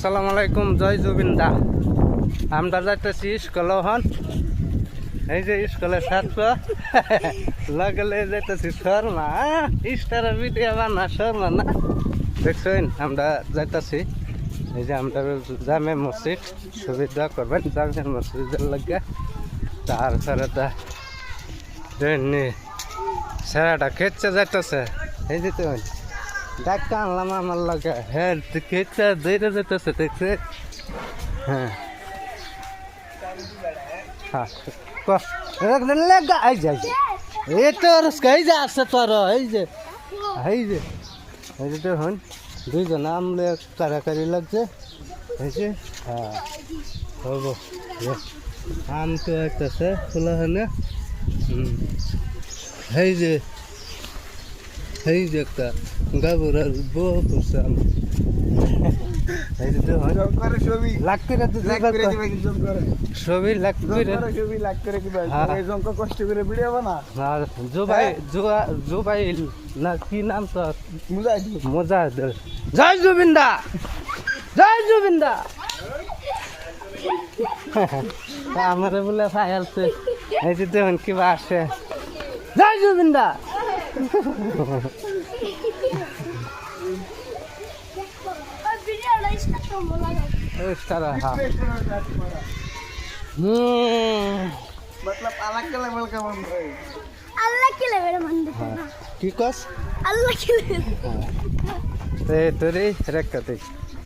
আসসালামু আলাইকুম, জয় জুবিন্দা। আমরা যাইতেছি স্কুল হন, এই যে স্কুলের ছাত্র লাগলে যাইতেছি শর্মা স্টারের ভিডিও বানা শর্মা না দেখছেন। আমরা যাইতেছি এই যে আমরা জামে মসজিদ, সুবিধা করবেন জামে মসজিদের লাগে। তারপরে তা সেরাটা খেতে যাইতেছে, এই যে তো ডাক্তার আনলাম আমার লাগে। হ্যাঁ খেতে দইরে যেতেছে দেখছে। হ্যাঁ এই যে এই তোর এই যে আছে তোর এই যে এই যে এই যে দেখুন দুইজন আমলে কারাকারি লাগছে। এই যে হ্যাঁ হব আম তো একটাছে খোলা হয়। এই যে এই যে একটা গাবুরার বউ করছে আম। এই যে ছবি লাগতে ছবি লাগতে কষ্ট করে ভিডিও বানা। জুবাই না কি নাম তো মুজাহিদ। জয় জুবিন্দা, জয় জুবিন্দা। আমার বলে ফায়ালছে, এই যে দেখুন কিবা আসে। জয় জুবিন্দা। मतलब अलग के लेवल का बन रहा है। अल्लाह के लेवल मन কি কস अल्लाह के लेवल তোরে রেখাতে